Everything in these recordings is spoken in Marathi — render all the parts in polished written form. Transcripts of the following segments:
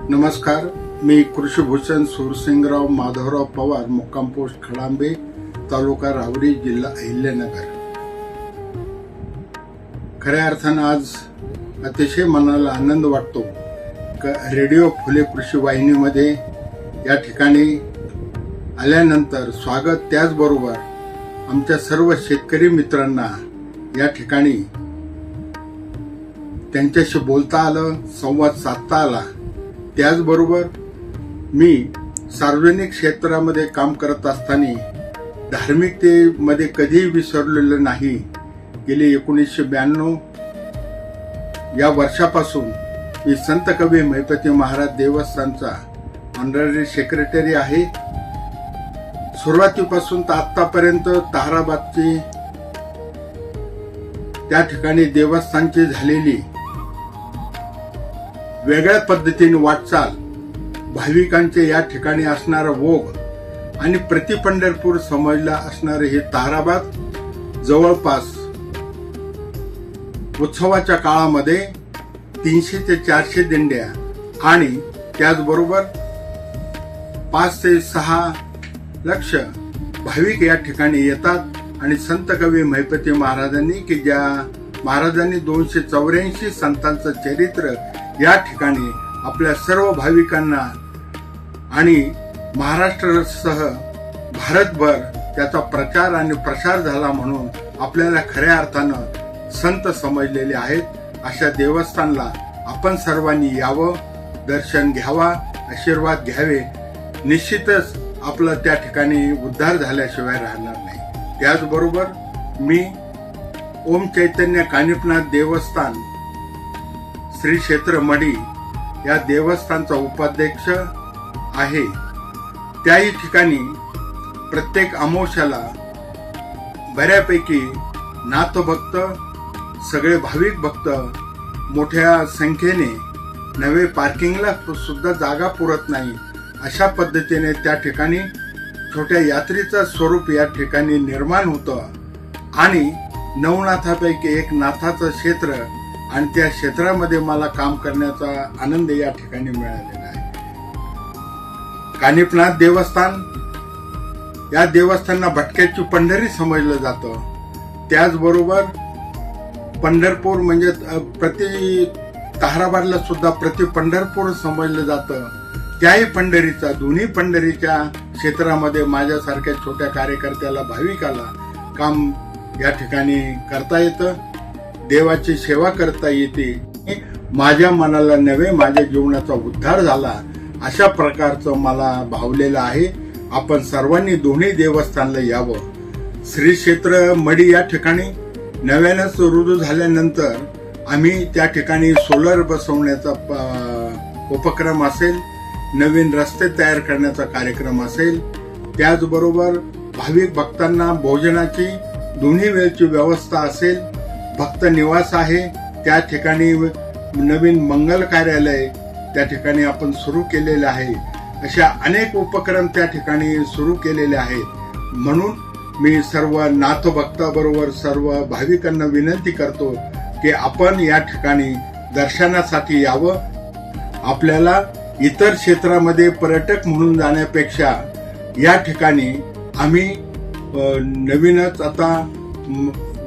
नमस्कार, मी कृषीभूषण सुरसिंगराव माधवराव पवार, मुक्काम पोस्ट खडांबे, तालुका रावरी, जिल्हा अहिल्यानगर. खऱ्या अर्थानं आज अतिशय मनाला आनंद वाटतो. रेडिओ फुले कृषी वाहिनीमध्ये या ठिकाणी आल्यानंतर स्वागत, त्याचबरोबर आमच्या सर्व शेतकरी मित्रांना या ठिकाणी त्यांच्याशी बोलता आलं, संवाद साधता आला. त्याचबरोबर मी सार्वजनिक क्षेत्रामध्ये काम करत असताना धार्मिकतेमध्ये कधीही विसरलेलं नाही. गेले 1992 या वर्षापासून मी संत कवी महिपती महाराज देवस्थानचा ऑनररी सेक्रेटरी आहे. सुरुवातीपासून तर आतापर्यंत ताहराबादची त्या ठिकाणी देवस्थानची झालेली वेगळ्या पद्धतीने वाटचाल, भाविकांचे या ठिकाणी असणारा ओघ आणि प्रति पंढरपूर समजला असणारे हे ताहराबाद जवळपास उत्सवाच्या काळामध्ये 300 ते 400 दिंड्या आणि त्याचबरोबर 5 ते 6 लक्ष भाविक या ठिकाणी येतात. आणि संत कवी महिपती महाराजांनी की ज्या महाराजांनी 284 संतांचं चरित्र या ठिकाणी आपल्या सर्व भाविकांना आणि महाराष्ट्रासह भारतभर त्याचा प्रचार आणि प्रसार झाला म्हणून आपल्याला खऱ्या अर्थानं संत समजलेले आहेत. अशा देवस्थानला आपण सर्वांनी यावं, दर्शन घ्यावा, आशीर्वाद घ्यावे. निश्चितच आपला त्या ठिकाणी उद्धार झाल्याशिवाय राहणार नाही. त्याचबरोबर मी ओम चैतन्य कानिफनाथ देवस्थान श्री क्षेत्र मडी या देवस्थानचा उपाध्यक्ष आहे. त्याही ठिकाणी प्रत्येक अमावस्याला बऱ्यापैकी नाथभक्त, सगळे भाविक भक्त मोठ्या संख्येने, नवे पार्किंगला सुद्धा जागा पुरत नाही अशा पद्धतीने त्या ठिकाणी छोट्या यात्रेचं स्वरूप या ठिकाणी निर्माण होतं. आणि नवनाथापैकी एक नाथाचं क्षेत्र आणि त्या क्षेत्रामध्ये मला काम करण्याचा आनंद या ठिकाणी मिळालेला आहे. कानिफनाथ देवस्थान या देवस्थानाला भटक्याची पंढरी समजलं जातं. त्याचबरोबर पंढरपूर म्हणजे प्रति ताहराबादला सुद्धा प्रति पंढरपूर समजलं जातं. त्याही पंढरीचा, दोन्ही पंढरीच्या क्षेत्रामध्ये माझ्यासारख्या छोट्या कार्यकर्त्याला, भाविकाला काम या ठिकाणी करता येतं, देवाची सेवा करता येते. माझ्या मनाला नवे, माझ्या जीवनाचा उद्धार झाला अशा प्रकारचं मला भावलेलं आहे. आपण सर्वांनी दोन्ही देवस्थानला यावं. श्री क्षेत्र मडी या ठिकाणी नव्यानंच रुजू झाल्यानंतर आम्ही त्या ठिकाणी सोलर बसवण्याचा उपक्रम असेल, नवीन रस्ते तयार करण्याचा कार्यक्रम असेल, त्याचबरोबर भाविक भक्तांना भोजनाची दोन्ही वेळची व्यवस्था असेल, भक्त निवास आहे, त्या ठिकाणी नवीन मंगल कार्यालय त्या ठिकाणी आपण सुरू केलेले आहे. अशा अनेक उपक्रम त्या ठिकाणी सुरू केलेले आहेत. म्हणून मी सर्व नाथभक्ताबरोबर सर्व भाविकांना विनंती करतो की आपण या ठिकाणी दर्शनासाठी यावं. आपल्याला इतर क्षेत्रामध्ये पर्यटक म्हणून जाण्यापेक्षा या ठिकाणी आम्ही नवीनच आता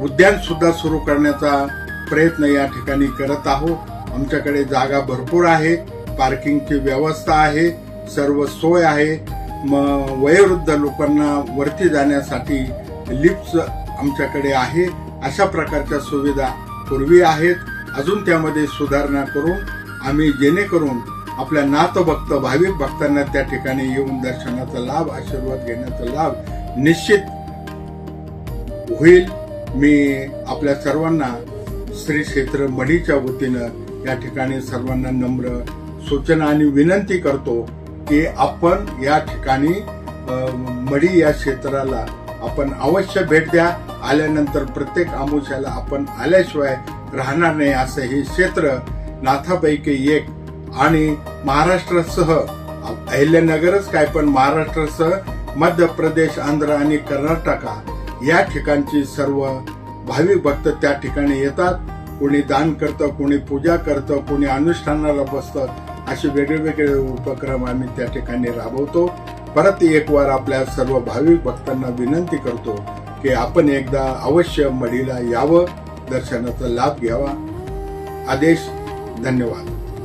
उद्यान सुद्धा सुरू करण्याचा प्रयत्न या ठिकाणी करत आहोत. आमच्याकडे जागा भरपूर आहे, पार्किंगची व्यवस्था आहे, सर्व सोय आहे. वयोवृद्ध लोकांना वरती जाण्यासाठी लिफ्ट आमच्याकडे आहे. अशा प्रकारच्या सुविधा पूर्वी आहेत. अजून त्यामध्ये सुधारणा करून आम्ही जेणेकरून आपल्या नाथभक्त, भाविक भक्तांना त्या ठिकाणी येऊन दर्शनाचा लाभ, आशीर्वाद घेण्याचा लाभ निश्चित होईल. मी आपल्या सर्वांना श्री क्षेत्र मडीच्या वतीनं या ठिकाणी सर्वांना नम्र सूचना आणि विनंती करतो की आपण या ठिकाणी मडी या क्षेत्राला आपण अवश्य भेट द्या. आल्यानंतर प्रत्येक अमावस्याला आपण आल्याशिवाय राहणार नाही. असं हे क्षेत्र नाथापैकी एक आणि महाराष्ट्रासह, अहिल्यानगरच काय पण महाराष्ट्रासह मध्य प्रदेश, आंध्र आणि कर्नाटका या ठिकाणची सर्व भाविक भक्त त्या ठिकाणी येतात. कोणी दान करतं, कोणी पूजा करतं, कोणी अनुष्ठानाला बसतं. असे वेगळे उपक्रम आम्ही त्या ठिकाणी राबवतो. परत एक वार आपल्या सर्व भाविक भक्तांना विनंती करतो की आपण एकदा अवश्य मढीला यावं, दर्शनाचा लाभ घ्यावा. आदेश. धन्यवाद.